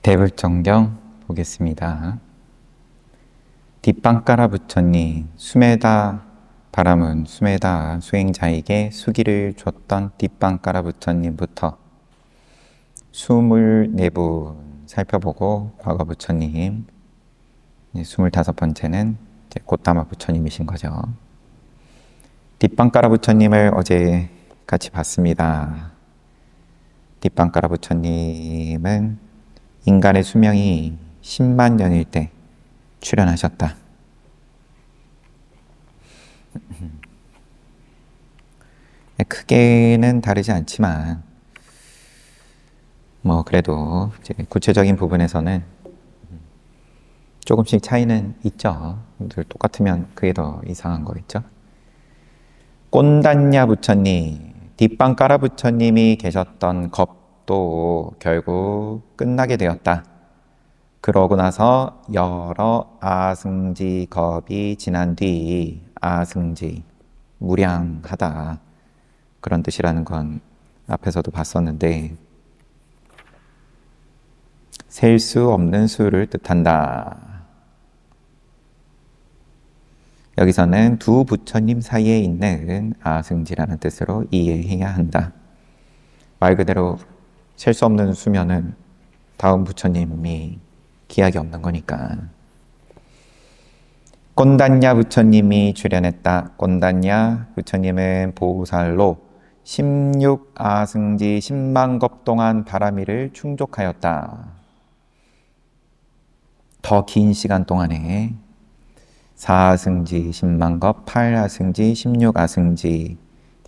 대불정경 보겠습니다. 뒷방 깔아붙였니 숨에다 바람은 숨에다 수행자에게 수기를 줬던 뒷방 깔아붙였님부터 24분 살펴보고 과거 부처님 25번째는 곧다마 부처님이신 거죠. 뒷방 깔아부처님을 어제 같이 봤습니다. 뒷방 깔아부처님은 인간의 수명이 10만 년일 때 출현하셨다. 크게는 다르지 않지만 그래도 이제 구체적인 부분에서는 조금씩 차이는 있죠. 똑같으면 그게 더 이상한 거겠죠. 꼰단냐 부처님, 뒷방 깔아 부처님이 계셨던 겁도 결국 끝나게 되었다. 그러고 나서 여러 아승지 겁이 지난 뒤, 아승지, 무량하다, 그런 뜻이라는 건 앞에서도 봤었는데 셀 수 없는 수를 뜻한다. 여기서는 두 부처님 사이에 있는 아승지라는 뜻으로 이해해야 한다. 말 그대로 셀 수 없는 수면은 다음 부처님이 기약이 없는 거니까. 꼰단냐 부처님이 출현했다. 꼰단냐 부처님은 보살로 16아승지 10만겁 동안 바라미를 충족하였다. 더 긴 시간 동안에 4아승지 10만겁, 8아승지, 16아승지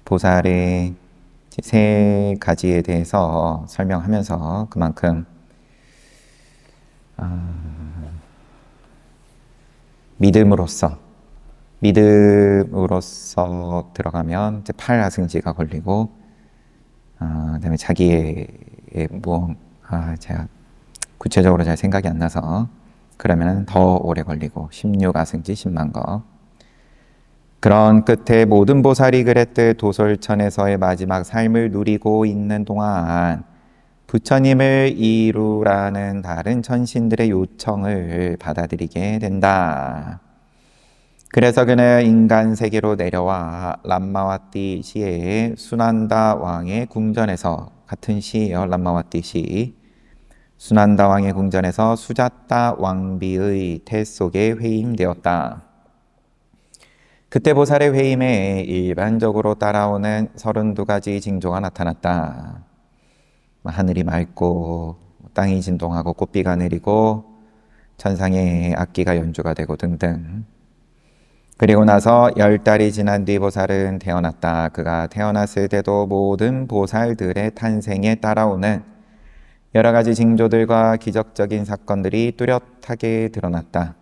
보살의 세 가지에 대해서 설명하면서 그만큼 믿음으로써 들어가면 이제 8아승지가 걸리고 그다음에 자기의 제가 구체적으로 잘 생각이 안 나서 그러면 더 오래 걸리고 16아승지 10만겁. 그런 끝에 모든 보살이 그랬듯 도솔천에서의 마지막 삶을 누리고 있는 동안 부처님을 이루라는 다른 천신들의 요청을 받아들이게 된다. 그래서 그는 인간 세계로 내려와 람마와띠 시의 수난다 왕의 궁전에서, 같은 시예요, 람마와띠 시, 수난다 왕의 궁전에서 수자따 왕비의 태 속에 회임되었다. 그때 보살의 회임에 일반적으로 따라오는 32가지 징조가 나타났다. 하늘이 맑고 땅이 진동하고 꽃비가 내리고 천상에 악기가 연주가 되고 등등. 그리고 나서 10달이 지난 뒤 보살은 태어났다. 그가 태어났을 때도 모든 보살들의 탄생에 따라오는 여러 가지 징조들과 기적적인 사건들이 뚜렷하게 드러났다.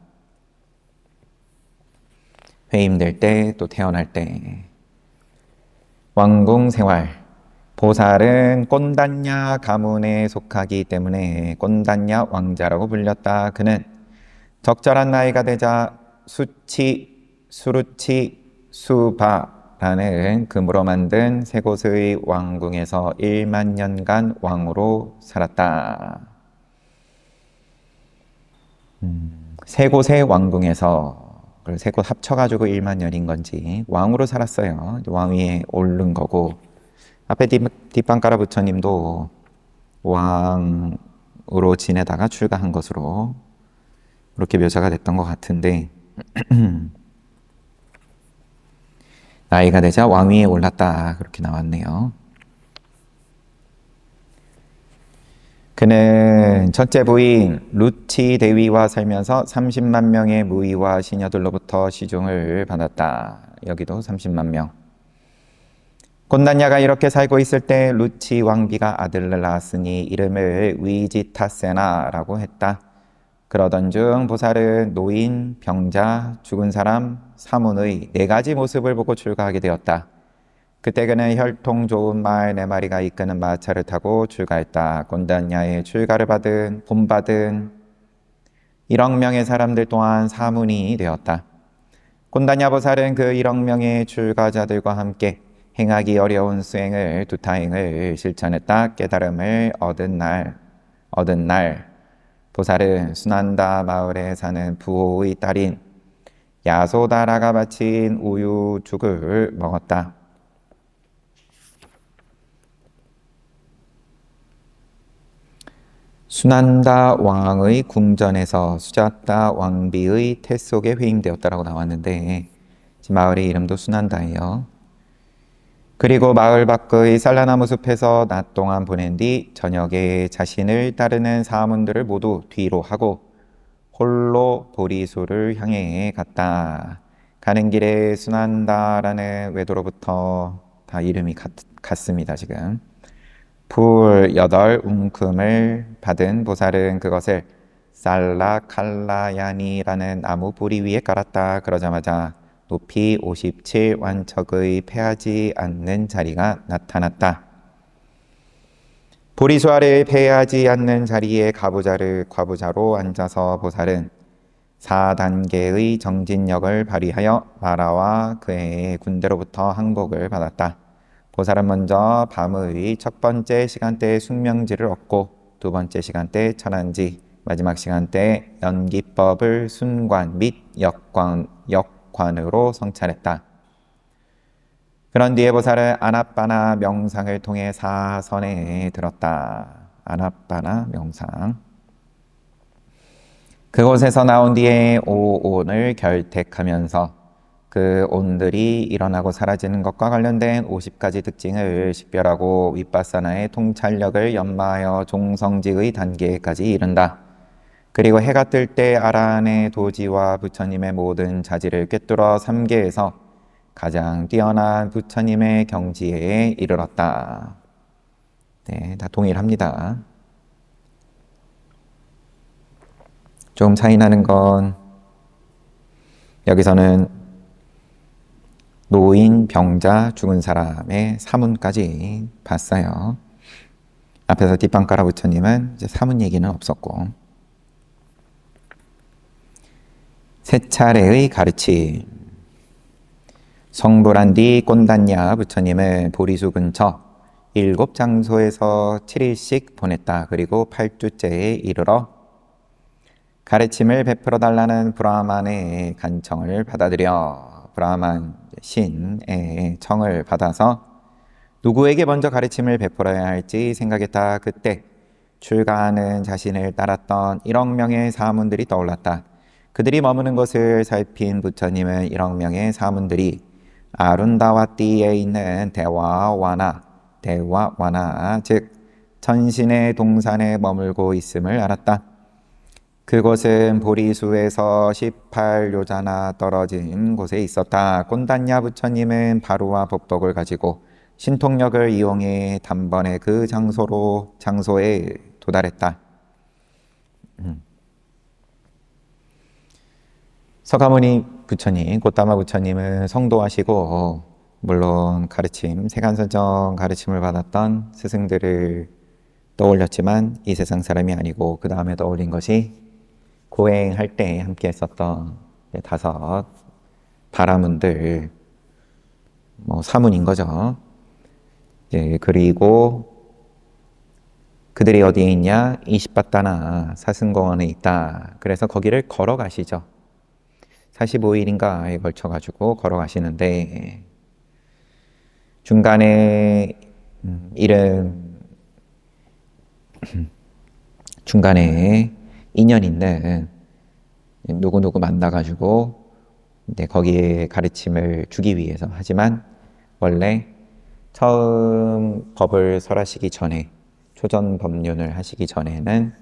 회임될 때, 또 태어날 때. 왕궁 생활. 보살은 꼰단냐 가문에 속하기 때문에 꼰단냐 왕자라고 불렸다. 그는 적절한 나이가 되자 수루치, 수바라는 금으로 만든 세 곳의 왕궁에서 1만 년간 왕으로 살았다. 세 곳의 왕궁에서, 세 곳 합쳐가지고 1만 년인 건지 왕으로 살았어요. 왕위에 오른 거고, 앞에 뒷방 깔아 부처님도 왕으로 지내다가 출가한 것으로 그렇게 묘사가 됐던 것 같은데 나이가 되자 왕위에 올랐다, 그렇게 나왔네요. 그는 첫째 부인 루치 대위와 살면서 30만 명의 무의와 시녀들로부터 시중을 받았다. 여기도 30만 명. 곤단냐가 이렇게 살고 있을 때 루치 왕비가 아들을 낳았으니 이름을 위지타세나라고 했다. 그러던 중 보살은 노인, 병자, 죽은 사람, 사문의 4가지 모습을 보고 출가하게 되었다. 그때 그는 혈통 좋은 말 4마리가 이끄는 마차를 타고 출가했다. 곤단냐의 출가를 본받은 1억 명의 사람들 또한 사문이 되었다. 곤단냐 보살은 그 1억 명의 출가자들과 함께 행하기 어려운 수행을 두타행을 실천했다. 깨달음을 얻은 날 보살은 수난다 마을에 사는 부호의 딸인 야소다라가 바친 우유죽을 먹었다. 수난다 왕의 궁전에서 수자따 왕비의 태 속에 회임되었다라고 나왔는데 마을의 이름도 수난다예요. 그리고 마을 밖의 쌀라나무 숲에서 낮 동안 보낸 뒤 저녁에 자신을 따르는 사문들을 모두 뒤로 하고 홀로 보리수를 향해 갔다. 가는 길에 수난다라는 외도로부터 다 이름이 같습니다. 지금 불 8움큼을 받은 보살은 그것을 살라칼라야니라는 나무 뿌리 위에 깔았다. 그러자마자 높이 57완척의 패하지 않는 자리가 나타났다. 보리수 아래 패하지 않는 자리에 과부자로 앉아서 보살은 4단계의 정진력을 발휘하여 마라와 그의 군대로부터 항복을 받았다. 보살은 먼저 밤의 첫 번째 시간대에 숙명지를 얻고 두 번째 시간대에 천안지, 마지막 시간대에 연기법을 순관 및 역관으로 성찰했다. 그런 뒤에 보살은 아나빠나 명상을 통해 사선에 들었다. 아나빠나 명상. 그곳에서 나온 뒤에 오온을 결택하면서 그 온들이 일어나고 사라지는 것과 관련된 50가지 특징을 식별하고 윗바사나의 통찰력을 연마하여 종성지의 단계까지 이른다. 그리고 해가 뜰 때 아라한의 도지와 부처님의 모든 자질을 꿰뚫어 3계에서 가장 뛰어난 부처님의 경지에 이르렀다. 네, 다 동일합니다. 좀 차이 나는 건 여기서는 노인, 병자, 죽은 사람의 사문까지 봤어요. 앞에서 뒷방가라 부처님은 이제 사문 얘기는 없었고, 세 차례의 가르침. 성불한 뒤 꼰단야 부처님은 보리수 근처 7장소에서 7일씩 보냈다. 그리고 8주째에 이르러 가르침을 베풀어 달라는 브라만의 간청을 받아들여 브라만 신의 청을 받아서 누구에게 먼저 가르침을 베풀어야 할지 생각했다. 그때 출가하는 자신을 따랐던 1억 명의 사문들이 떠올랐다. 그들이 머무는 것을 살핀 부처님은 1억 명의 사문들이 아룬다와띠에 있는 대화와나 즉 천신의 동산에 머물고 있음을 알았다. 그곳은 보리수에서 18요자나 떨어진 곳에 있었다. 꼰단야 부처님은 바루와 법덕을 가지고 신통력을 이용해 단번에 그 장소에 도달했다. 서가모니 부처님, 고타마 부처님은 성도하시고 물론 가르침, 세간선정 가르침을 받았던 스승들을 떠올렸지만 이 세상 사람이 아니고 그 다음에 떠올린 것이 고행할 때 함께 했었던 5 바라문들, 사문인 거죠. 그리고 그들이 어디에 있냐? 이시바타나 사승공원에 있다. 그래서 거기를 걸어가시죠. 45일인가에 걸쳐가지고 걸어가시는데 중간에 중간에 인연 있는 누구누구 만나가지고 거기에 가르침을 주기 위해서, 하지만 원래 처음 법을 설하시기 전에, 초전 법륜을 하시기 전에는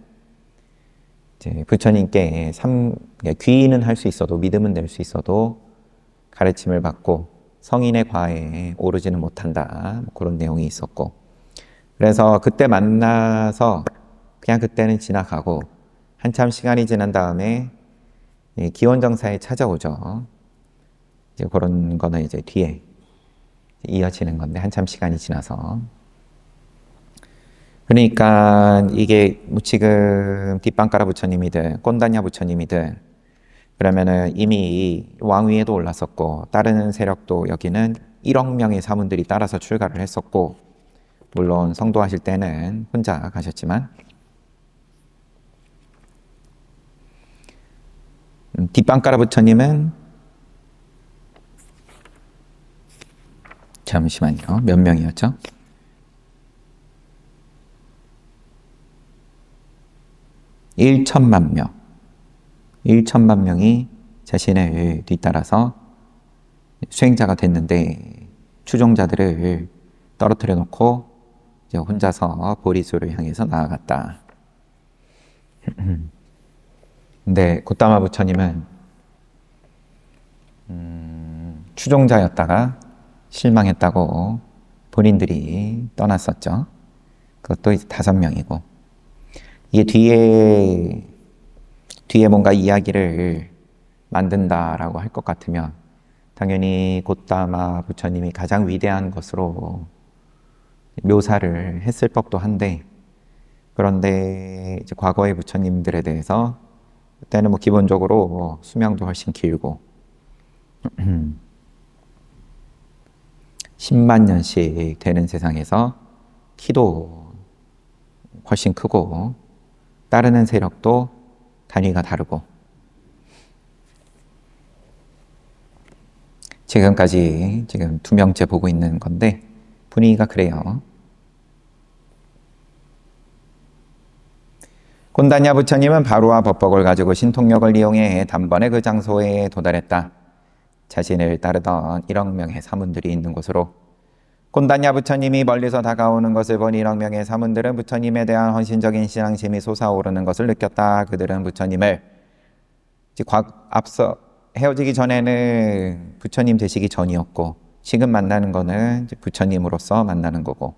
이제 부처님께 귀의는 할 수 있어도, 믿음은 낼 수 있어도 가르침을 받고 성인의 과에 오르지는 못한다, 그런 내용이 있었고, 그래서 그때 만나서 그냥 그때는 지나가고 한참 시간이 지난 다음에 기원정사에 찾아오죠. 이제 그런 거는 이제 뒤에 이어지는 건데, 한참 시간이 지나서. 그러니까 이게 지금 뒷방가라 부처님이든 꼰단야 부처님이든 그러면은 이미 왕위에도 올랐었고 따르는 세력도 여기는 1억 명의 사문들이 따라서 출가를 했었고, 물론 성도하실 때는 혼자 가셨지만 뒷방가라 부처님은 잠시만요. 몇 명이었죠? (1천만 명) 1천만 명이 자신을 뒤따라서 수행자가 됐는데 추종자들을 떨어뜨려 놓고 이제 혼자서 보리수를 향해서 나아갔다. 근데 곶다마 부처님은 추종자였다가 실망했다고 본인들이 떠났었죠. 그것도 이제 5명이고, 이게 뒤에 뭔가 이야기를 만든다라고 할 것 같으면 당연히 곶다마 부처님이 가장 위대한 것으로 묘사를 했을 법도 한데, 그런데 이제 과거의 부처님들에 대해서 그때는 뭐 기본적으로 수명도 훨씬 길고 10만 년씩 되는 세상에서 키도 훨씬 크고 따르는 세력도 단위가 다르고, 지금까지 지금 2명째 보고 있는 건데 분위기가 그래요. 곤단냐 부처님은 바로와 법복을 가지고 신통력을 이용해 단번에 그 장소에 도달했다. 자신을 따르던 1억 명의 사문들이 있는 곳으로 곤단냐 부처님이 멀리서 다가오는 것을 본 1억 명의 사문들은 부처님에 대한 헌신적인 신앙심이 솟아오르는 것을 느꼈다. 그들은 부처님을 앞서 헤어지기 전에는 부처님 되시기 전이었고, 지금 만나는 거는 부처님으로서 만나는 거고,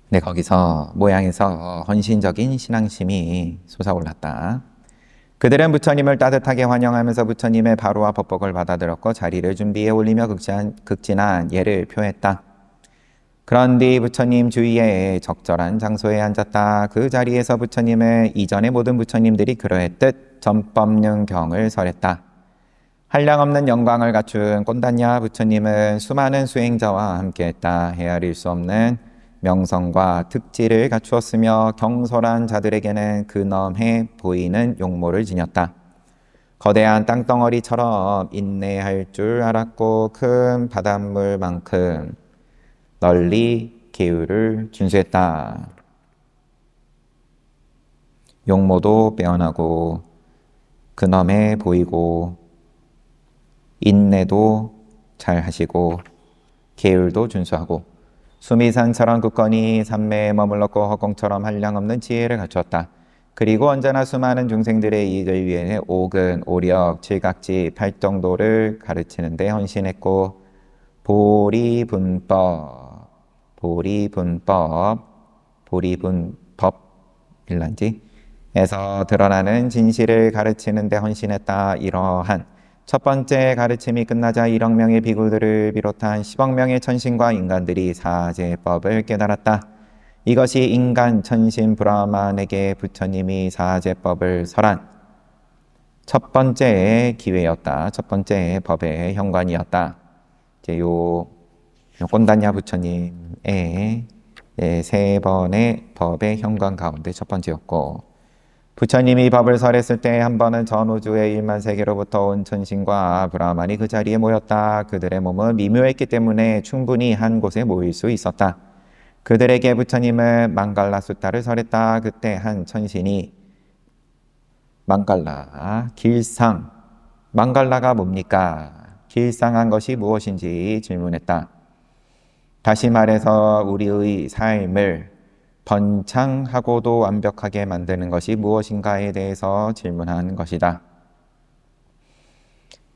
네, 거기서 모양에서 헌신적인 신앙심이 솟아올랐다. 그들은 부처님을 따뜻하게 환영하면서 부처님의 바로와 법복을 받아들였고 자리를 준비해 올리며 극진한 예를 표했다. 그런 뒤 부처님 주위에 적절한 장소에 앉았다. 그 자리에서 부처님은 이전의 모든 부처님들이 그러했듯 전법륜경을 설했다. 한량없는 영광을 갖춘 꼰단냐 부처님은 수많은 수행자와 함께했다. 헤아릴 수 없는 명성과 특지를 갖추었으며 경솔한 자들에게는 근엄해 보이는 용모를 지녔다. 거대한 땅덩어리처럼 인내할 줄 알았고 큰 바닷물만큼 널리 계율을 준수했다. 용모도 빼어나고 근엄해 보이고 인내도 잘 하시고 계율도 준수하고 수미산처럼 굳건히 산매에 머물렀고 허공처럼 한량없는 지혜를 갖추었다. 그리고 언제나 수많은 중생들의 이익을 위해 오근, 오력, 칠각지, 팔정도를 가르치는 데 헌신했고 보리분법에서 드러나는 진실을 가르치는 데 헌신했다. 이러한 첫 번째 가르침이 끝나자 1억 명의 비구들을 비롯한 10억 명의 천신과 인간들이 사제법을 깨달았다. 이것이 인간 천신 브라만에게 부처님이 사제법을 설한 첫 번째 기회였다. 첫 번째 법의 현관이었다. 이제 요 꼰단냐 부처님의 3번의 법의 현관 가운데 첫 번째였고, 부처님이 법을 설했을 때 한 번은 전 우주의 1만 세계로부터 온 천신과 브라만이 그 자리에 모였다. 그들의 몸은 미묘했기 때문에 충분히 한 곳에 모일 수 있었다. 그들에게 부처님은 망갈라 숫다를 설했다. 그때 한 천신이 망갈라, 길상, 망갈라가 뭡니까? 길상한 것이 무엇인지 질문했다. 다시 말해서 우리의 삶을 번창하고도 완벽하게 만드는 것이 무엇인가에 대해서 질문한 것이다.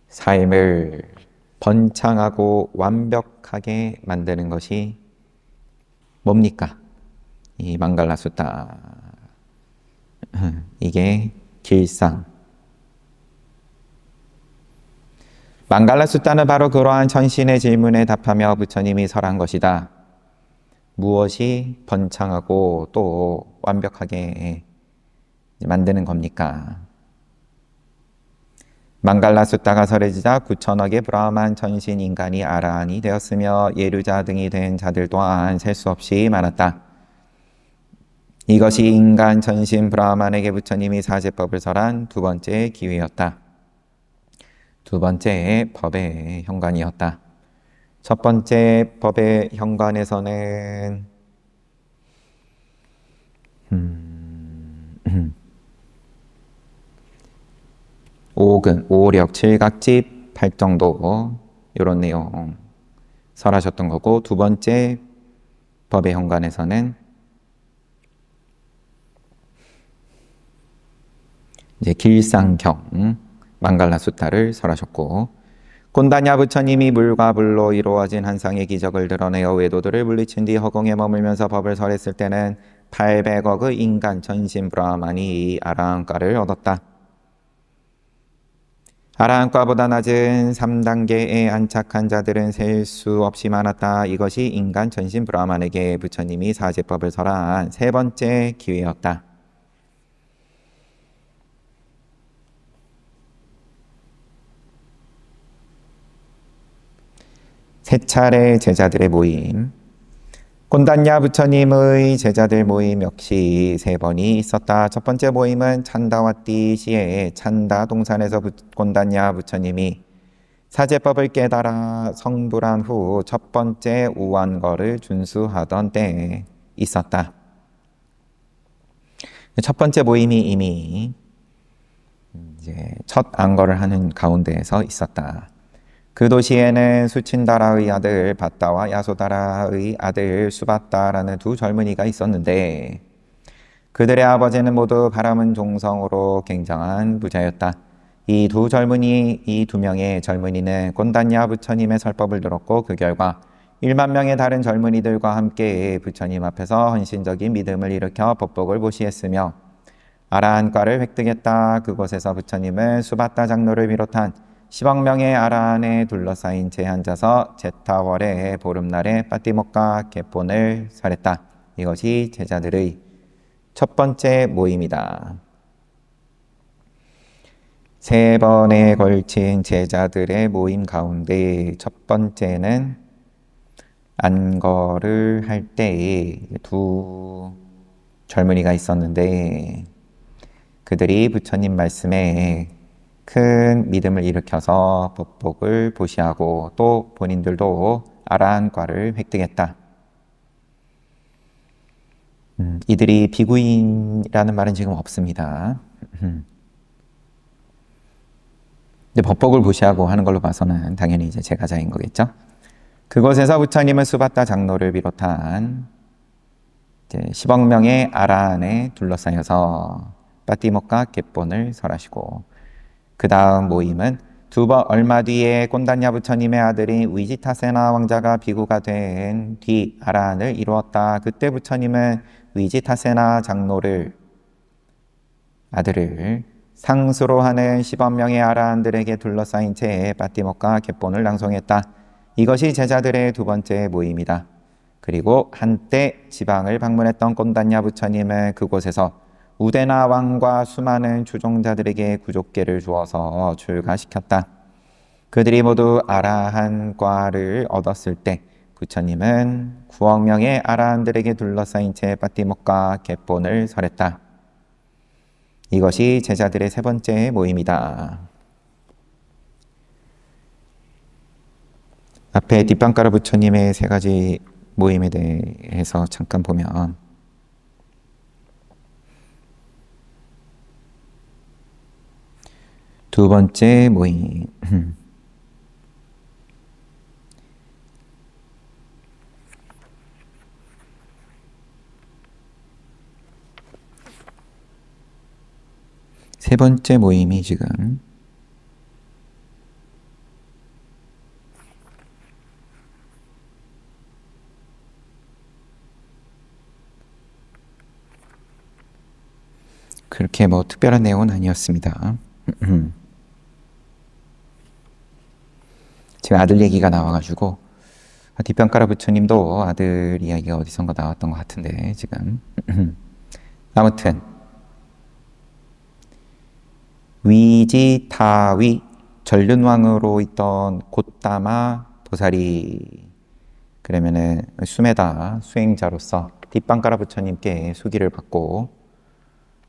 삶을 번창하고 완벽하게 만드는 것이 뭡니까? 이 망갈라 숫다. 이게 길상. 망갈라 숫다는 바로 그러한 천신의 질문에 답하며 부처님이 설한 것이다. 무엇이 번창하고 또 완벽하게 만드는 겁니까? 망갈라 숫다가 설해지자 9천억의 브라만 천신 인간이 아라한이 되었으며 예류자 등이 된 자들 또한 셀 수 없이 많았다. 이것이 인간 전신 브라만에게 부처님이 사제법을 설한 두 번째 기회였다. 두 번째 법의 현관이었다. 첫 번째 법의 현관에서는 오근, 오력, 칠각집, 팔정도 이런 내용 설하셨던 거고, 두 번째 법의 현관에서는 이제 길상경, 망갈라수타를 설하셨고, 곤다냐 부처님이 물과 불로 이루어진 한 쌍의 기적을 드러내어 외도들을 물리친 뒤 허공에 머물면서 법을 설했을 때는 800억의 인간 전신 브라만이 이 아라한과를 얻었다. 아라한과보다 낮은 3단계에 안착한 자들은 셀 수 없이 많았다. 이것이 인간 전신 브라만에게 부처님이 사제법을 설한 세 번째 기회였다. 세 차례 제자들의 모임, 곤단냐 부처님의 제자들 모임 역시 세 번이 있었다. 첫 번째 모임은 찬다와띠 시에 찬다 동산에서 곤단냐 부처님이 사제법을 깨달아 성불한 후 첫 번째 우완거를 준수하던 때에 있었다. 첫 번째 모임이 이미 이제 첫 안거를 하는 가운데에서 있었다. 그 도시에는 수친다라의 아들 바다와 야소다라의 아들 수바다라는 두 젊은이가 있었는데, 그들의 아버지는 모두 바람은 종성으로 굉장한 부자였다. 이 두 명의 젊은이는 곤단냐 부처님의 설법을 들었고, 그 결과 1만 명의 다른 젊은이들과 함께 부처님 앞에서 헌신적인 믿음을 일으켜 법복을 보시했으며 아라한과를 획득했다. 그곳에서 부처님은 수바다 장로를 비롯한 10억 명의 아라한에 둘러싸인 채 앉아서 제타월의 보름날에 빠띠목과 갯본을 설했다. 이것이 제자들의 첫 번째 모임이다. 세 번에 걸친 제자들의 모임 가운데 첫 번째는 안거를 할 때에 두 젊은이가 있었는데, 그들이 부처님 말씀에 큰 믿음을 일으켜서 법복을 보시하고 또 본인들도 아라한과를 획득했다. 이들이 비구인이라는 말은 지금 없습니다. 근데 법복을 보시하고 하는 걸로 봐서는 당연히 이제 제가자인 거겠죠. 그곳에서 부처님은 수바다 장로를 비롯한 이제 10억 명의 아라한에 둘러싸여서 빠띠목과 갯본을 설하시고, 그 다음 모임은 얼마 뒤에 곤단냐 부처님의 아들인 위지타세나 왕자가 비구가 된 뒤 아라한을 이루었다. 그때 부처님은 위지타세나 장로를 아들을 상수로 하는 10억 명의 아라한들에게 둘러싸인 채 빠띠목과 갯본을 낭송했다. 이것이 제자들의 두 번째 모임이다. 그리고 한때 지방을 방문했던 곤단냐 부처님은 그곳에서 우데나 왕과 수많은 추종자들에게 구족계를 주어서 출가시켰다. 그들이 모두 아라한과를 얻었을 때 부처님은 9억 명의 아라한들에게 둘러싸인 채 빠띠목과 갯본을 설했다. 이것이 제자들의 세 번째 모임이다. 앞에 뒷방가라 부처님의 세 가지 모임에 대해서 잠깐 보면, 두 번째 모임, 세 번째 모임이 지금 그렇게 뭐 특별한 내용은 아니었습니다. 지금 아들 얘기가 나와가지고, 뒷방가라 부처님도 아들 이야기가 어디선가 나왔던 것 같은데 지금 아무튼 위지타위 전륜왕으로 있던 곶다마 보살이, 그러면은 수메다 수행자로서 뒷방가라 부처님께 수기를 받고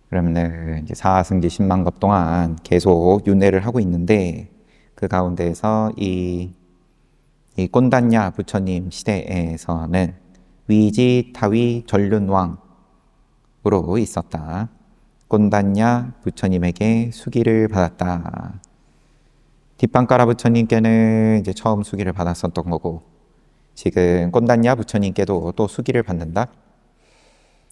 그러면은 이제 사승지 10만급 동안 계속 윤회를 하고 있는데 그 가운데에서 이 꼰단냐 부처님 시대에서는 위지타위 전륜왕으로 있었다. 꼰단냐 부처님에게 수기를 받았다. 뒷방가라 부처님께는 이제 처음 수기를 받았었던 거고 지금 꼰단냐 부처님께도 또 수기를 받는다.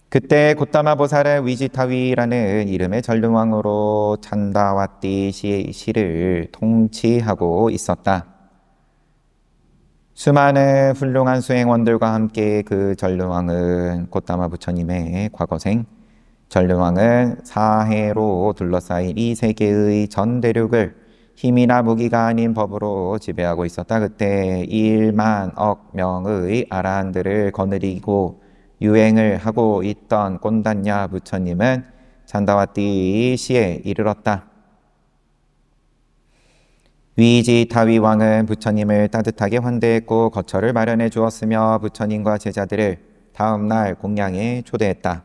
그때 고타마 보살은 위지타위라는 이름의 전륜왕으로 찬다와띠 시를 통치하고 있었다. 수많은 훌륭한 수행원들과 함께 그 전륜왕은 고타마 부처님의 과거생, 전륜왕은 사해로 둘러싸인 이 세계의 전 대륙을 힘이나 무기가 아닌 법으로 지배하고 있었다. 그때 1만 억 명의 아라한들을 거느리고 유행을 하고 있던 꼰단냐 부처님은 찬다와띠 시에 이르렀다. 위지타위 왕은 부처님을 따뜻하게 환대했고 거처를 마련해 주었으며 부처님과 제자들을 다음 날 공양에 초대했다.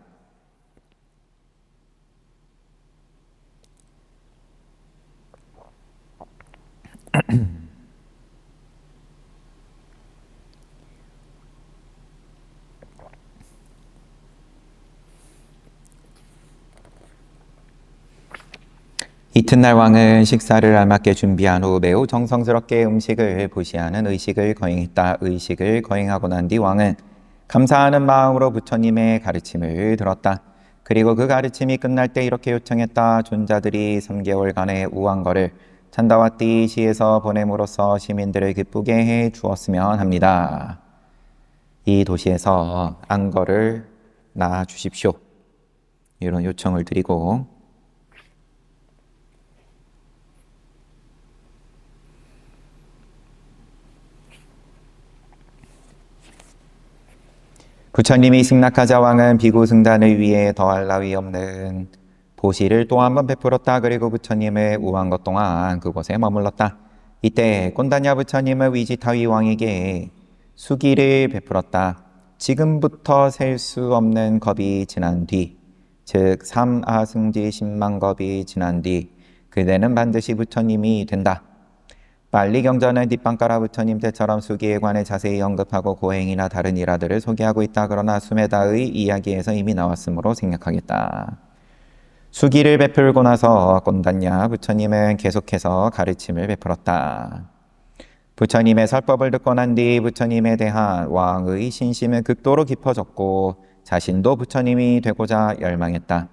이튿날 왕은 식사를 알맞게 준비한 후 매우 정성스럽게 음식을 보시하는 의식을 거행했다. 의식을 거행하고 난 뒤 왕은 감사하는 마음으로 부처님의 가르침을 들었다. 그리고 그 가르침이 끝날 때 이렇게 요청했다. 존자들이 3개월간의 우왕거를 찬다와띠 시에서 보냄으로써 시민들을 기쁘게 해 주었으면 합니다. 이 도시에서 안거를 낳아 주십시오. 이런 요청을 드리고 부처님이 승낙하자 왕은 비구 승단을 위해 더할 나위 없는 보시를 또 한 번 베풀었다. 그리고 부처님의 우왕거 동안 그곳에 머물렀다. 이때 꼰단냐 부처님은 위지타위 왕에게 수기를 베풀었다. 지금부터 셀 수 없는 겁이 지난 뒤, 즉 3아승지 10만 겁이 지난 뒤 그대는 반드시 부처님이 된다. 빨리 경전은 뒷방가라 부처님 때처럼 수기에 관해 자세히 언급하고 고행이나 다른 일화들을 소개하고 있다. 그러나 수메다의 이야기에서 이미 나왔으므로 생략하겠다. 수기를 베풀고 나서 꼰단냐 부처님은 계속해서 가르침을 베풀었다. 부처님의 설법을 듣고 난 뒤 부처님에 대한 왕의 신심은 극도로 깊어졌고 자신도 부처님이 되고자 열망했다.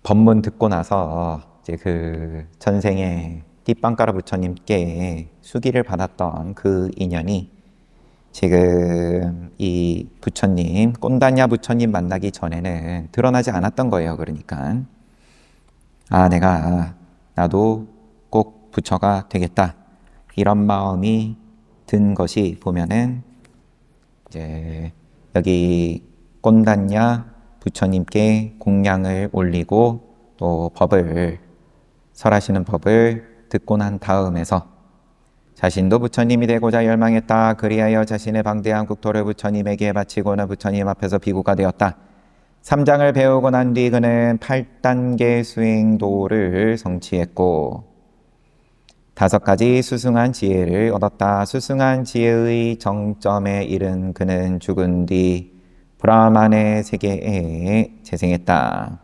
법문 듣고 나서 이제 그 전생에 뒷방가라 부처님께 수기를 받았던 그 인연이 지금 이 부처님, 꼰단냐 부처님 만나기 전에는 드러나지 않았던 거예요. 그러니까 나도 꼭 부처가 되겠다. 이런 마음이 든 것이 보면은 이제 여기 꼰단냐 부처님께 공양을 올리고 또 설하시는 법을 듣고 난 다음에서 자신도 부처님이 되고자 열망했다. 그리하여 자신의 방대한 국토를 부처님에게 바치고는 부처님 앞에서 비구가 되었다. 3장을 배우고 난 뒤 그는 8단계 수행도를 성취했고 5가지 수승한 지혜를 얻었다. 수승한 지혜의 정점에 이른 그는 죽은 뒤 브라만의 세계에 재생했다.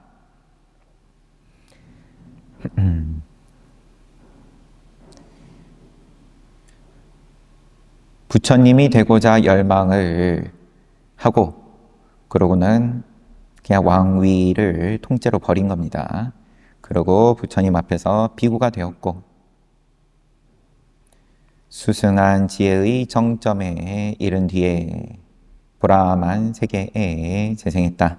부처님이 되고자 열망을 하고 그러고는 그냥 왕위를 통째로 버린 겁니다. 그리고 부처님 앞에서 비구가 되었고 수승한 지혜의 정점에 이른 뒤에 브라만 세계에 재생했다.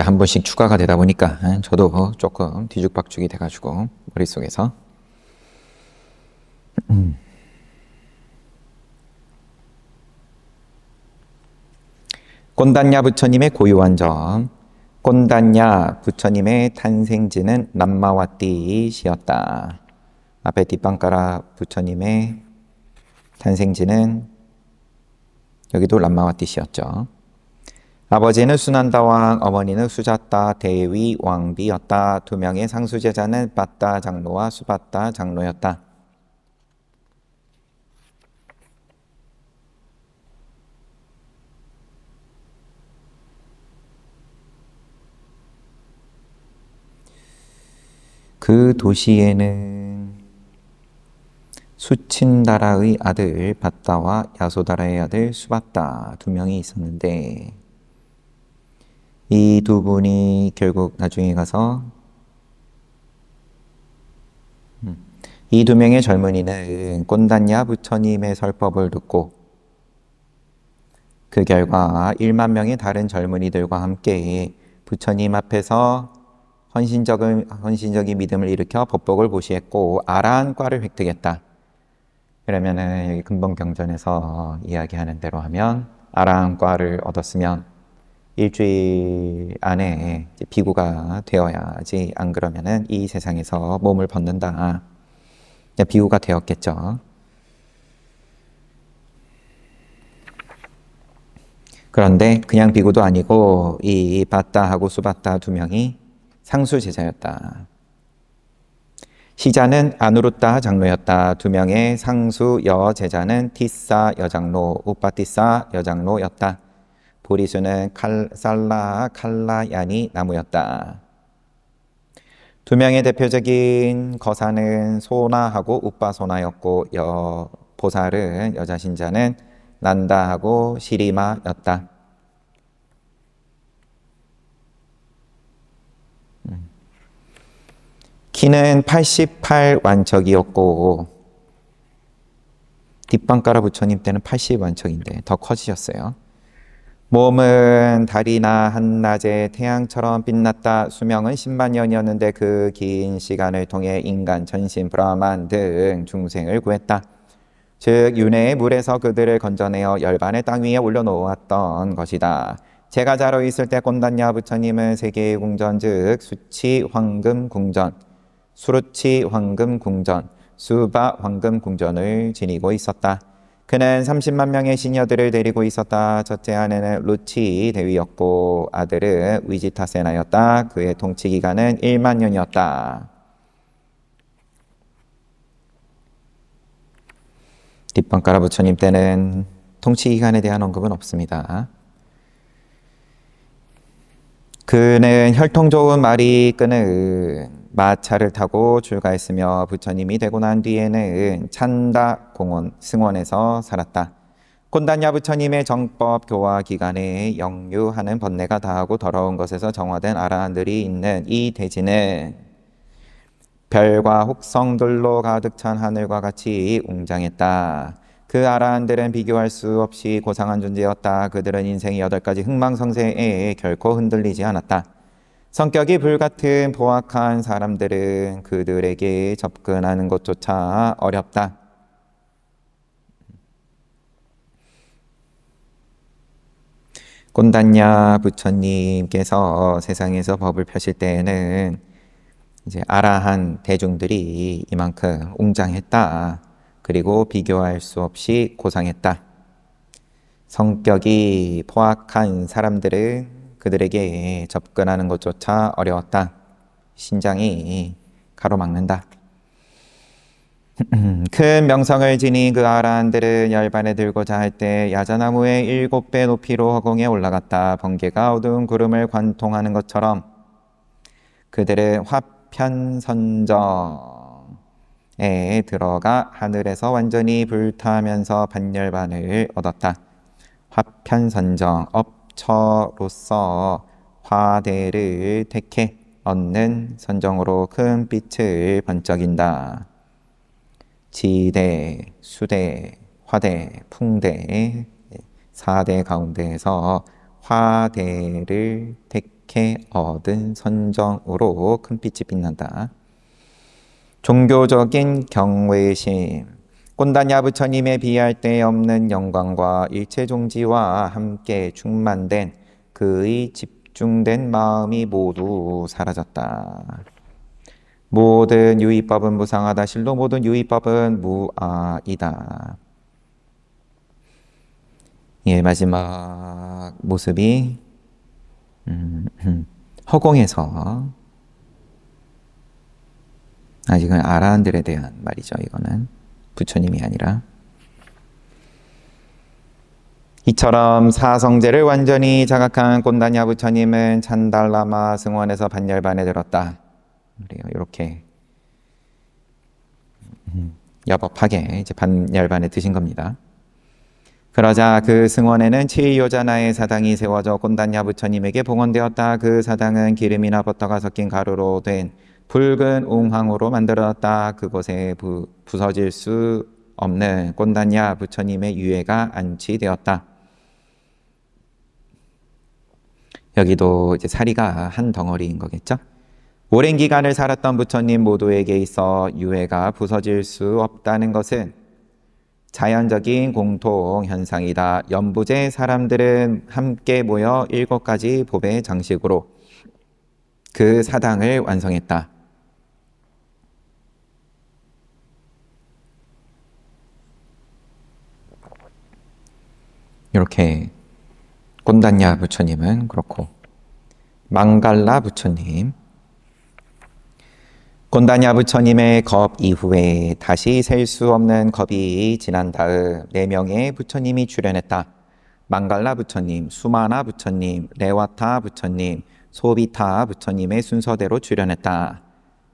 한 번씩 추가가 되다 보니까 저도 조금 뒤죽박죽이 돼가지고 머릿속에서 꼰단냐 부처님의 고유한 점 꼰단야 부처님의 탄생지는 람마와띠시였다. 앞에 뒷방가라 부처님의 탄생지는 여기도 람마와띠시였죠. 아버지는 수난다왕, 어머니는 수자따 대위 왕비였다. 두 명의 상수제자는 빠따 장로와 수바따 장로였다. 그 도시에는 수친다라의 아들 바따와 야소다라의 아들 수바따 두 명이 있었는데 이 두 분이 결국 나중에 가서 이 두 명의 젊은이는 꼰단야 부처님의 설법을 듣고 그 결과 1만 명의 다른 젊은이들과 함께 부처님 앞에서 헌신적인 믿음을 일으켜 법복을 보시했고 아라한과를 획득했다. 그러면은 여기 근본경전에서 이야기하는 대로 하면 아라한과를 얻었으면 일주일 안에 비구가 되어야지, 안 그러면은 이 세상에서 몸을 벗는다. 비구가 되었겠죠. 그런데 그냥 비구도 아니고 이 바따하고 수바따 두 명이 상수 제자였다. 시자는 아누루따 장로였다. 두 명의 상수 여제자는 티사 여장로, 우빠티사 여장로였다. 보리수는 살라 칼라야니 나무였다. 두 명의 대표적인 거사는 소나하고 우빠소나였고 보살은 여자 신자는 난다하고 시리마였다. 키는 88완척이었고 뒷방가라 부처님 때는 80완척인데 더 커지셨어요. 몸은 달이나 한낮의 태양처럼 빛났다. 수명은 10만 년이었는데 그 긴 시간을 통해 인간, 전신, 브라만 등 중생을 구했다. 즉 윤회의 물에서 그들을 건져내어 열반의 땅 위에 올려놓았던 것이다. 제가자로 있을 때 꼰단야 부처님은 세 개의 궁전, 즉 수치 황금 궁전, 수루치 황금 궁전, 수바 황금 궁전을 지니고 있었다. 그는 30만 명의 시녀들을 데리고 있었다. 첫째 아내는 루치 대위였고 아들은 위지타세나였다. 그의 통치 기간은 1만 년이었다. 뒷방가라 부처님 때는 통치 기간에 대한 언급은 없습니다. 그는 혈통 좋은 말이 끄는 마차를 타고 출가했으며 부처님이 되고 난 뒤에는 찬다 공원 승원에서 살았다. 꼰단야 부처님의 정법 교화 기간에 영유하는 번뇌가 다하고 더러운 것에서 정화된 아라한들이 있는 이 대지는 별과 혹성들로 가득 찬 하늘과 같이 웅장했다. 그 아라한들은 비교할 수 없이 고상한 존재였다. 그들은 인생의 8가지 흥망성쇠에 결코 흔들리지 않았다. 성격이 불같은 포악한 사람들은 그들에게 접근하는 것조차 어렵다. 꼰단야 부처님께서 세상에서 법을 펴실 때에는 이제 아라한 대중들이 이만큼 웅장했다. 그리고 비교할 수 없이 고상했다. 성격이 포악한 사람들은 그들에게 접근하는 것조차 어려웠다. 신장이 가로막는다. 큰 명성을 지닌 그 아라한들은 열반에 들고자 할 때 야자나무의 7배 높이로 허공에 올라갔다. 번개가 어두운 구름을 관통하는 것처럼 그들은 화편선정 에 들어가 하늘에서 완전히 불타면서 반열반을 얻었다. 화편선정, 업처로서 화대를 택해 얻는 선정으로 큰 빛을 번쩍인다. 지대, 수대, 화대, 풍대 4대 가운데에서 화대를 택해 얻은 선정으로 큰 빛이 빛난다. 종교적인 경외심, 꼰단야 부처님에 비할 데 없는 영광과 일체 종지와 함께 충만된 그의 집중된 마음이 모두 사라졌다. 모든 유의법은 무상하다. 실로 모든 유의법은 무아이다. 예, 마지막 모습이 허공에서, 아직은 아라한들에 대한 말이죠. 이거는 부처님이 아니라. 이처럼 사성제를 완전히 자각한 곤다냐 부처님은 찬달라마 승원에서 반열반에 들었다. 그래요. 이렇게 여법하게 이제 반열반에 드신 겁니다. 그러자 그 승원에는 7요자나의 사당이 세워져 곤다냐 부처님에게 봉헌되었다. 그 사당은 기름이나 버터가 섞인 가루로 된 붉은 웅황으로 만들어졌다. 그곳에 부서질 수 없는 곤다냐 부처님의 유해가 안치되었다. 여기도 이제 사리가 한 덩어리인 거겠죠. 오랜 기간을 살았던 부처님 모두에게 있어 유해가 부서질 수 없다는 것은 자연적인 공통 현상이다. 연부제 사람들은 함께 모여 7가지 법의 장식으로 그 사당을 완성했다. 이렇게 곤다냐 부처님은 그렇고, 망갈라 부처님, 곤다냐 부처님의 겁 이후에 다시 셀 수 없는 겁이 지난 다음 4명의 부처님이 출현했다. 망갈라 부처님, 수마나 부처님, 레와타 부처님, 소비타 부처님의 순서대로 출현했다.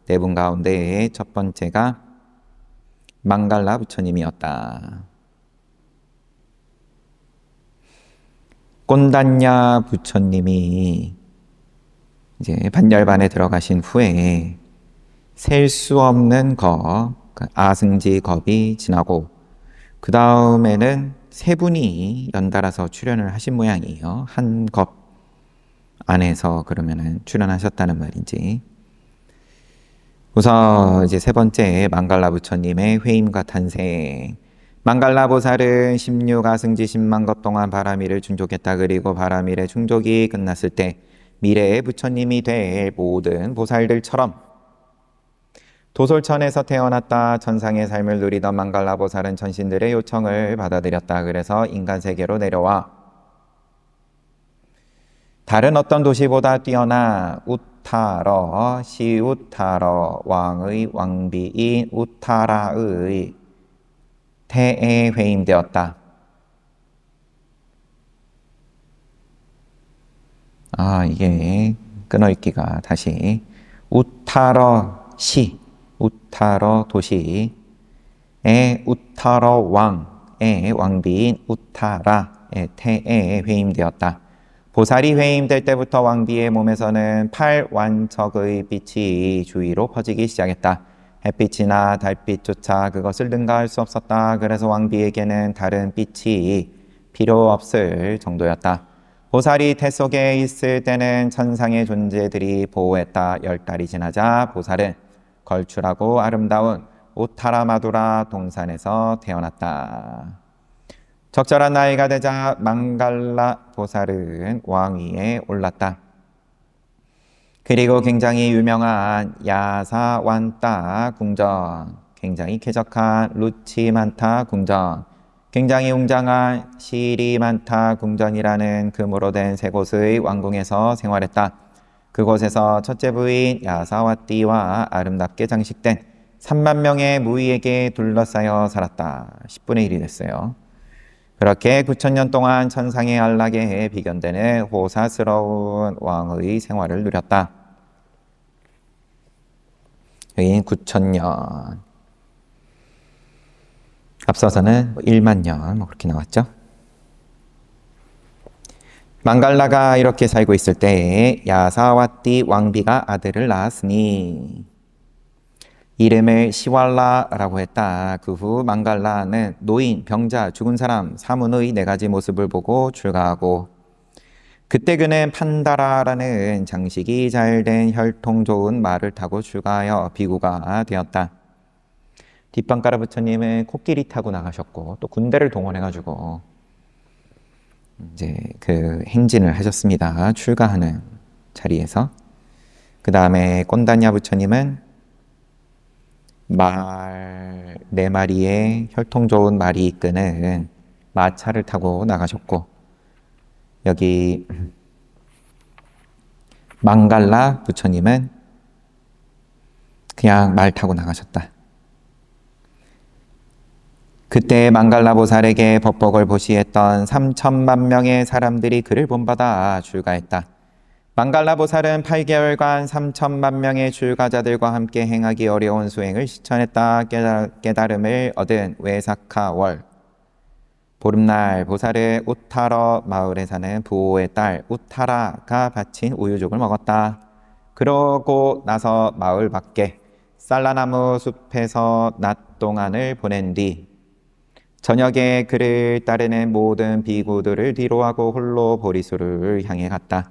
4분 가운데 첫 번째가 망갈라 부처님이었다. 곤다냐 부처님이 이제 반열반에 들어가신 후에 셀 수 없는 겁, 아승지 겁이 지나고, 그 다음에는 3분이 연달아서 출연을 하신 모양이에요. 한 겁 안에서 그러면은 출연하셨다는 말인지. 우선 이제 3번째 망갈라 부처님의 회임과 탄생. 망갈라 보살은 16아승지 10만 겁 동안 바라미를 충족했다. 그리고 바라미의 충족이 끝났을 때 미래의 부처님이 될 모든 보살들처럼 도솔천에서 태어났다. 천상의 삶을 누리던 망갈라 보살은 천신들의 요청을 받아들였다. 그래서 인간 세계로 내려와 다른 어떤 도시보다 뛰어나 우타러, 시우타러 왕의 왕비인 우타라의 태에 회임되었다. 이게 끊어읽기가 다시 우타러 시, 우타러 도시의 우타러 왕의 왕비인 우타라의 태에 회임되었다. 보살이 회임될 때부터 왕비의 몸에서는 8완척의 빛이 주위로 퍼지기 시작했다. 햇빛이나 달빛조차 그것을 능가할 수 없었다. 그래서 왕비에게는 다른 빛이 필요 없을 정도였다. 보살이 태 속에 있을 때는 천상의 존재들이 보호했다. 10달이 지나자 보살은 걸출하고 아름다운 우타라마두라 동산에서 태어났다. 적절한 나이가 되자 망갈라 보살은 왕위에 올랐다. 그리고 굉장히 유명한 야사완따 궁전, 굉장히 쾌적한 루치만타 궁전, 굉장히 웅장한 시리만타 궁전이라는 금으로 된 3곳의 왕궁에서 생활했다. 그곳에서 첫째 부인 야사와띠와 아름답게 장식된 3만 명의 무의에게 둘러싸여 살았다. 10분의 1이 됐어요. 그렇게 9,000년 동안 천상의 안락에 비견되는 호사스러운 왕의 생활을 누렸다. 여긴 9,000년. 앞서서는 1만 년 그렇게 나왔죠. 망갈라가 이렇게 살고 있을 때 야사와띠 왕비가 아들을 낳았으니 이름을 시왈라라고 했다. 그 후 망갈라는 노인, 병자, 죽은 사람, 사문의 4가지 모습을 보고 출가하고, 그때 그는 판다라라는 장식이 잘된 혈통 좋은 말을 타고 출가하여 비구가 되었다. 뒷방가라 부처님은 코끼리 타고 나가셨고 또 군대를 동원해가지고 이제 그 행진을 하셨습니다. 출가하는 자리에서. 그 다음에 꼰단야 부처님은 말 4마리의 혈통 좋은 말이 이끄는 마차를 타고 나가셨고, 여기 망갈라 부처님은 그냥 말 타고 나가셨다. 그때 망갈라 보살에게 법복을 보시했던 3천만 명의 사람들이 그를 본받아 출가했다. 망갈라 보살은 8개월간 3천만 명의 출가자들과 함께 행하기 어려운 수행을 실천했다. 깨달음을 얻은 외사카월 보름날, 보살은 우타러 마을에 사는 부호의 딸 우타라가 바친 우유죽을 먹었다. 그러고 나서 마을 밖에 쌀라나무 숲에서 낮 동안을 보낸 뒤 저녁에 그를 따르는 모든 비구들을 뒤로하고 홀로 보리수를 향해 갔다.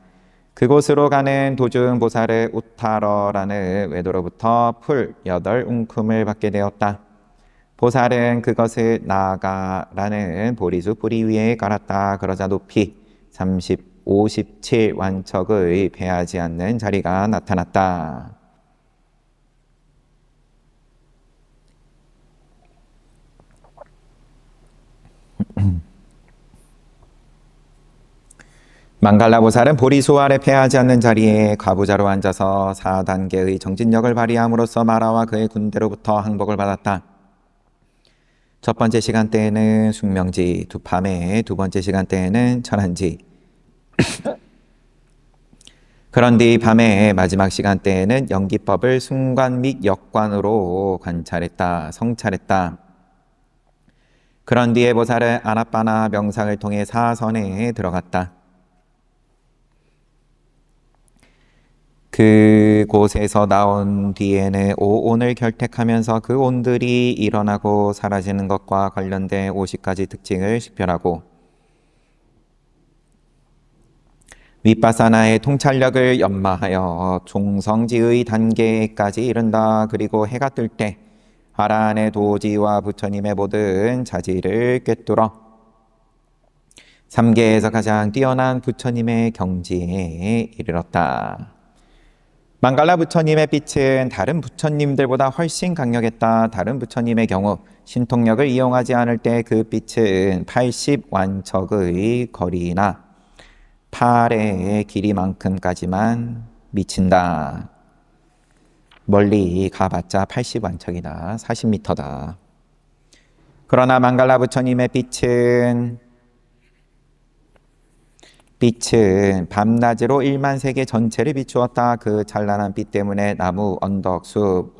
그곳으로 가는 도중 보살은 우타러라는 외도로부터 풀 8움큼을 받게 되었다. 보살은 그것을 나가라는 보리수 뿌리 위에 깔았다. 그러자 높이 57완척의 배하지 않는 자리가 나타났다. 망갈라 보살은 보리수 아래 패하지 않는 자리에 과부자로 앉아서 4단계의 정진력을 발휘함으로써 마라와 그의 군대로부터 항복을 받았다. 첫 번째 시간대에는 숙명지, 밤에 두 번째 시간대에는 천한지. 그런 뒤 밤에 마지막 시간대에는 연기법을 순관 및 역관으로 성찰했다. 그런 뒤에 보살은 아나빠나 명상을 통해 사선에 들어갔다. 그곳에서 나온 뒤에는 오온을 결택하면서 그 온들이 일어나고 사라지는 것과 관련된 50가지 특징을 식별하고 윗바사나의 통찰력을 연마하여 종성지의 단계까지 이른다. 그리고 해가 뜰 때 하란의 도지와 부처님의 모든 자질을 꿰뚫어 3계에서 가장 뛰어난 부처님의 경지에 이르렀다. 망갈라 부처님의 빛은 다른 부처님들보다 훨씬 강력했다. 다른 부처님의 경우 신통력을 이용하지 않을 때 그 빛은 80완척의 거리나 팔의 길이만큼까지만 미친다. 멀리 가봤자 80완척이다. 40m다. 그러나 망갈라 부처님의 빛은 밤낮으로 1만 세계 전체를 비추었다. 그 찬란한 빛 때문에 나무, 땅, 숲,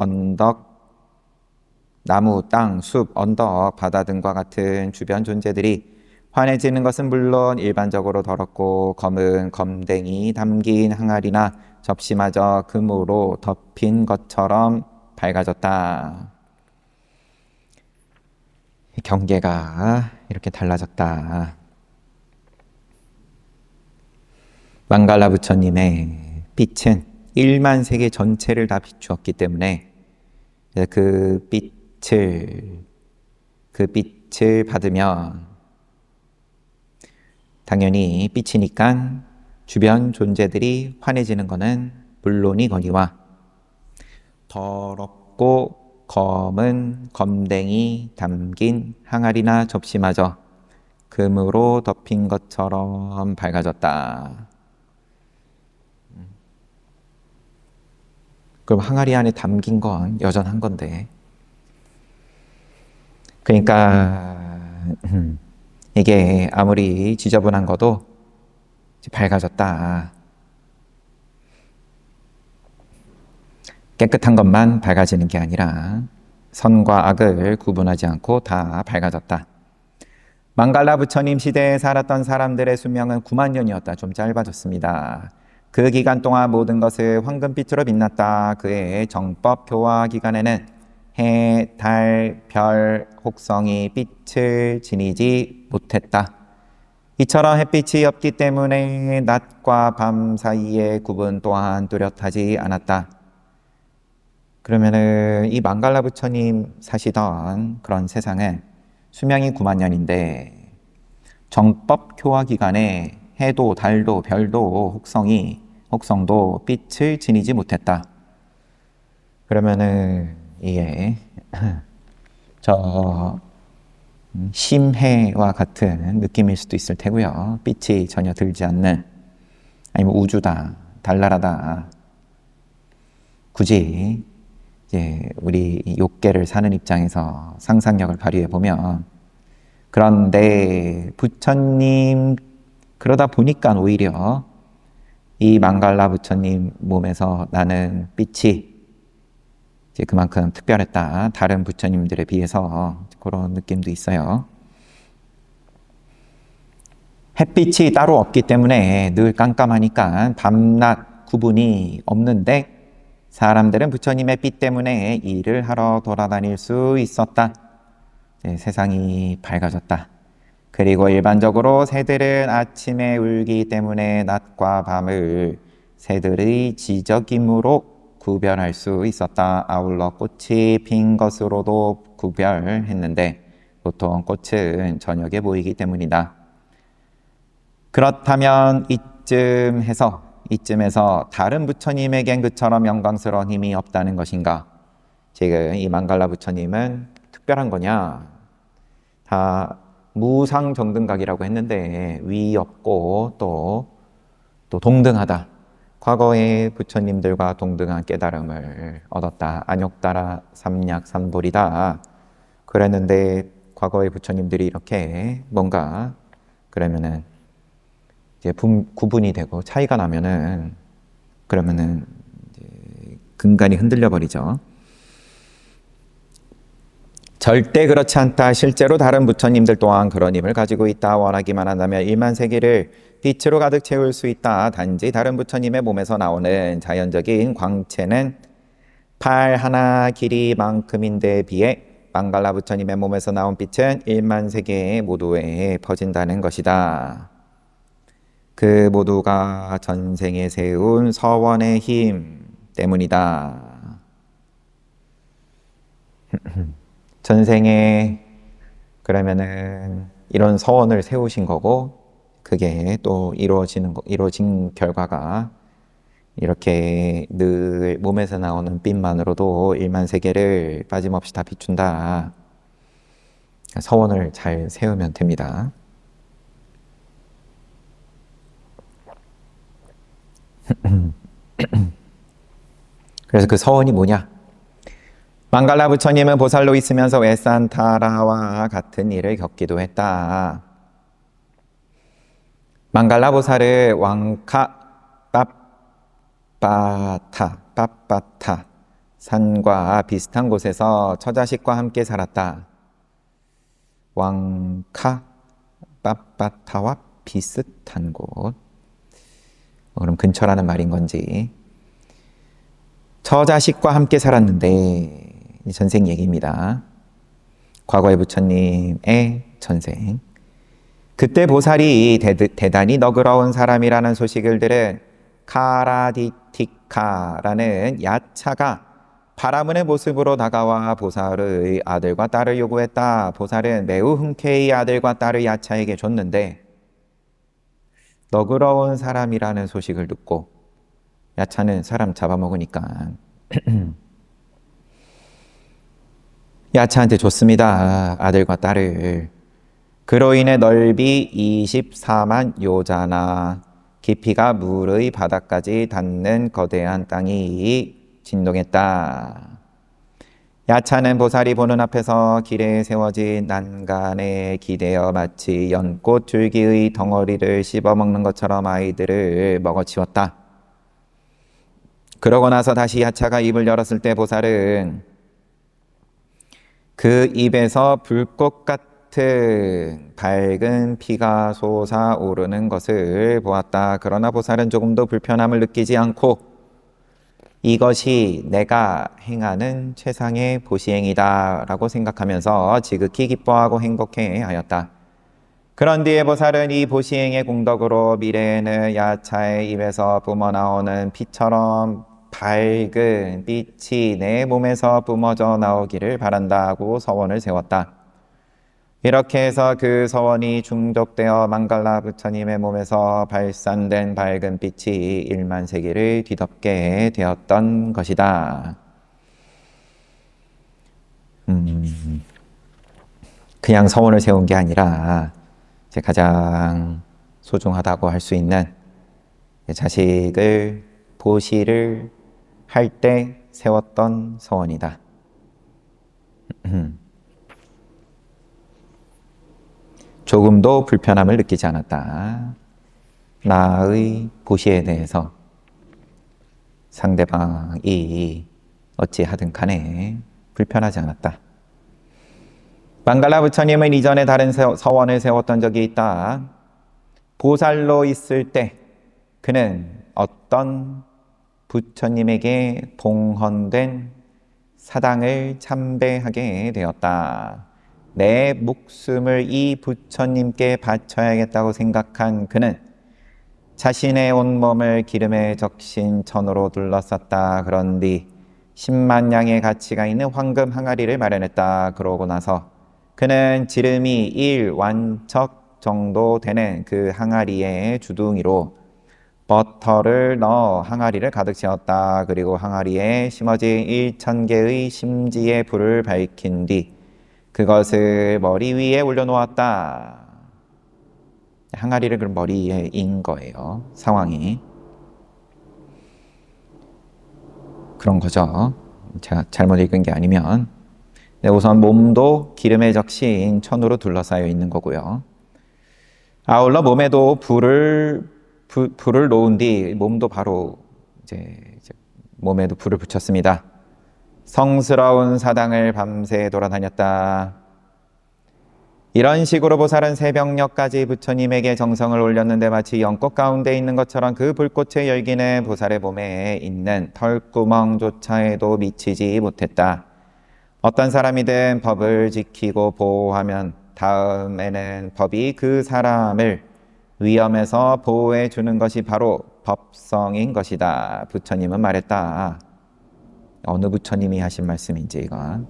언덕, 바다 등과 같은 주변 존재들이 환해지는 것은 물론 일반적으로 더럽고 검은 검댕이 담긴 항아리나 접시마저 금으로 덮인 것처럼 밝아졌다. 경계가 이렇게 달라졌다. 망갈라 부처님의 빛은 1만 세계 전체를 다 비추었기 때문에 그 빛을 받으면 당연히 빛이니까 주변 존재들이 환해지는 것은 물론이거니와 더럽고 검은 검댕이 담긴 항아리나 접시마저 금으로 덮인 것처럼 밝아졌다. 그럼 항아리 안에 담긴 건 여전한 건데. 그러니까 이게 아무리 지저분한 것도 밝아졌다. 깨끗한 것만 밝아지는 게 아니라 선과 악을 구분하지 않고 다 밝아졌다. 망갈라 부처님 시대에 살았던 사람들의 수명은 9만 년이었다. 좀 짧아졌습니다. 그 기간 동안 모든 것을 황금빛으로 빛났다. 그의 정법 교화 기간에는 해, 달, 별, 혹성이 빛을 지니지 못했다. 이처럼 햇빛이 없기 때문에 낮과 밤 사이의 구분 또한 뚜렷하지 않았다. 그러면은 이 망갈라 부처님 사시던 그런 세상은 수명이 9만 년인데 정법 교화 기간에 해도 달도 별도 혹성이 혹성도 빛을 지니지 못했다. 그러면은 이게 저 심해와 같은 느낌일 수도 있을 테고요. 빛이 전혀 들지 않는, 아니면 우주다, 달나라다. 굳이 이제 우리 욕계를 사는 입장에서 상상력을 발휘해 보면, 그런데 부처님 그러다 보니까 오히려 이 망갈라 부처님 몸에서 나는 빛이 이제 그만큼 특별했다. 다른 부처님들에 비해서 그런 느낌도 있어요. 햇빛이 따로 없기 때문에 늘 깜깜하니까 밤낮 구분이 없는데, 사람들은 부처님의 빛 때문에 일을 하러 돌아다닐 수 있었다. 세상이 밝아졌다. 그리고 일반적으로 새들은 아침에 울기 때문에 낮과 밤을 새들의 지적임으로 구별할 수 있었다. 아울러 꽃이 핀 것으로도 구별했는데 보통 꽃은 저녁에 보이기 때문이다. 그렇다면 이쯤에서 다른 부처님에겐 그처럼 영광스러운 힘이 없다는 것인가? 지금 이 망갈라 부처님은 특별한 거냐? 다 무상정등각이라고 했는데 위 없고 또 동등하다. 과거의 부처님들과 동등한 깨달음을 얻었다. 안욕따라 삼약삼불이다. 그랬는데 과거의 부처님들이 이렇게 뭔가 그러면은 이제 구분이 되고 차이가 나면은 그러면은 이제 근간이 흔들려 버리죠. 절대 그렇지 않다. 실제로 다른 부처님들 또한 그런 힘을 가지고 있다. 원하기만 한다면 1만 세기를 빛으로 가득 채울 수 있다. 단지 다른 부처님의 몸에서 나오는 자연적인 광채는 팔 하나 길이만큼인데 비해 망갈라 부처님의 몸에서 나온 빛은 1만 세계 모두에 퍼진다는 것이다. 그 모두가 전생에 세운 서원의 힘 때문이다. 전생에 그러면은 이런 서원을 세우신 거고, 그게 또 이루어진 결과가 이렇게 늘 몸에서 나오는 빛만으로도 1만 세계를 빠짐없이 다 비춘다. 서원을 잘 세우면 됩니다. 그래서 그 서원이 뭐냐? 망갈라 부처님은 보살로 있으면서 외산타라와 같은 일을 겪기도 했다. 망갈라 보살을 왕카 빠빠타 산과 비슷한 곳에서 처자식과 함께 살았다. 왕카 빠빠타와 비슷한 곳. 그럼 근처라는 말인 건지. 처자식과 함께 살았는데, 전생 얘기입니다. 과거의 부처님의 전생. 그때 보살이 대단히 너그러운 사람이라는 소식을 들은 카라디티카라는 야차가 바라문의 모습으로 다가와 보살의 아들과 딸을 요구했다. 보살은 매우 흔쾌히 아들과 딸을 야차에게 줬는데, 너그러운 사람이라는 소식을 듣고, 야차는 사람 잡아먹으니까 야차한테 줬습니다. 아들과 딸을. 그로 인해 넓이 24만 요자나 깊이가 물의 바닥까지 닿는 거대한 땅이 진동했다. 야차는 보살이 보는 앞에서 길에 세워진 난간에 기대어 마치 연꽃 줄기의 덩어리를 씹어먹는 것처럼 아이들을 먹어치웠다. 그러고 나서 다시 야차가 입을 열었을 때 보살은 그 입에서 불꽃 같은 밝은 피가 솟아오르는 것을 보았다. 그러나 보살은 조금도 불편함을 느끼지 않고 이것이 내가 행하는 최상의 보시행이다 라고 생각하면서 지극히 기뻐하고 행복해 하였다. 그런 뒤에 보살은 이 보시행의 공덕으로 미래에는 야차의 입에서 뿜어나오는 피처럼 밝은 빛이 내 몸에서 뿜어져 나오기를 바란다고 서원을 세웠다. 이렇게 해서 그 서원이 중독되어 망갈라 부처님의 몸에서 발산된 밝은 빛이 1만 세계를 뒤덮게 되었던 것이다. 그냥 서원을 세운 게 아니라 이제 가장 소중하다고 할 수 있는 자식을 보시를 할 때 세웠던 서원이다. 조금도 불편함을 느끼지 않았다. 나의 보시에 대해서 상대방이 어찌하든 간에 불편하지 않았다. 망갈라 부처님은 이전에 다른 서원을 세웠던 적이 있다. 보살로 있을 때 그는 어떤 부처님에게 봉헌된 사당을 참배하게 되었다. 내 목숨을 이 부처님께 바쳐야겠다고 생각한 그는 자신의 온몸을 기름에 적신 천으로 둘러쌌다. 그런 뒤 10만 양의 가치가 있는 황금 항아리를 마련했다. 그러고 나서 그는 지름이 1완척 정도 되는 그 항아리의 주둥이로 버터를 넣어 항아리를 가득 채웠다. 그리고 항아리에 심어진 1000개의 심지의 불을 밝힌 뒤 그것을 머리 위에 올려놓았다. 항아리를 그럼 머리 위에 인 거예요. 상황이. 그런 거죠. 제가 잘못 읽은 게 아니면. 네, 우선 몸도 기름에 적신 천으로 둘러싸여 있는 거고요. 아울러 몸에도 불을 놓은 뒤 몸도 바로 이제 몸에도 불을 붙였습니다. 성스러운 사당을 밤새 돌아다녔다. 이런 식으로 보살은 새벽녘까지 부처님에게 정성을 올렸는데 마치 연꽃 가운데 있는 것처럼 그 불꽃의 열기는 보살의 몸에 있는 털구멍조차에도 미치지 못했다. 어떤 사람이든 법을 지키고 보호하면 다음에는 법이 그 사람을 위험에서 보호해 주는 것이 바로 법성인 것이다. 부처님은 말했다. 어느 부처님이 하신 말씀인지 이건.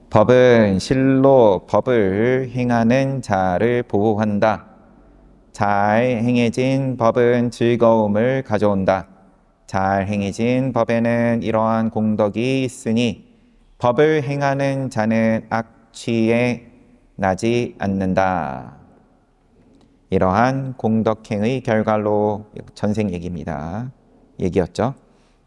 법은 실로 법을 행하는 자를 보호한다. 잘 행해진 법은 즐거움을 가져온다. 잘 행해진 법에는 이러한 공덕이 있으니 법을 행하는 자는 악취에 나지 않는다. 이러한 공덕행의 결과로 전생 얘기입니다. 얘기였죠.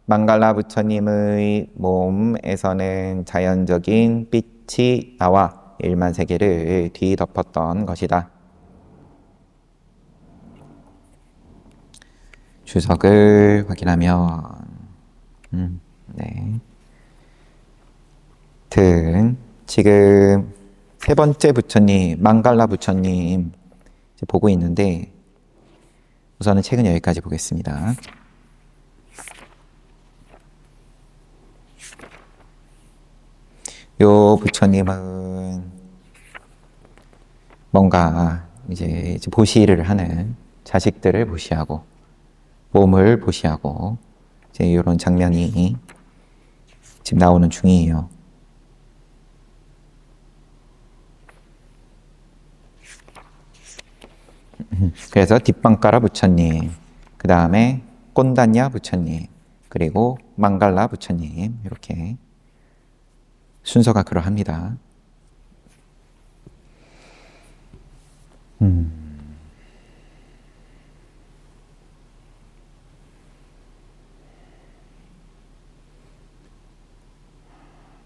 망갈라 부처님의 몸에서는 자연적인 빛이 나와 1만 세계를 뒤덮었던 것이다. 주석을 확인하면 네. 지금 세 번째 부처님, 망갈라 부처님 보고 있는데 우선은 책은 여기까지 보겠습니다. 요 부처님은 뭔가 이제 보시를 하는 자식들을 보시하고 몸을 보시하고 이제 이런 장면이 지금 나오는 중이에요. 그래서 뒷방가라 부처님, 그 다음에 꼰단야 부처님, 그리고 망갈라 부처님 이렇게 순서가 그러합니다.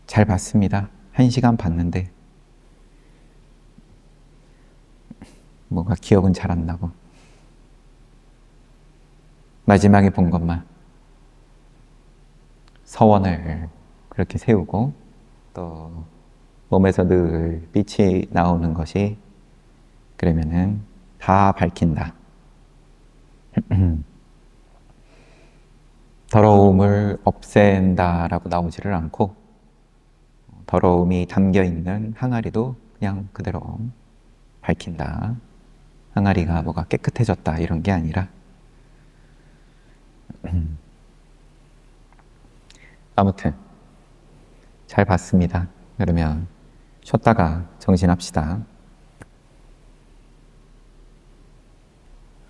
잘 봤습니다. 1시간 봤는데 뭔가 기억은 잘 안 나고 마지막에 본 것만 서원을 그렇게 세우고 또 몸에서 늘 빛이 나오는 것이 그러면은 다 밝힌다. 더러움을 없앤다라고 나오지를 않고 더러움이 담겨있는 항아리도 그냥 그대로 밝힌다. 항아리가 뭐가 깨끗해졌다 이런 게 아니라 아무튼 잘 봤습니다. 그러면 쉬었다가 정진합시다.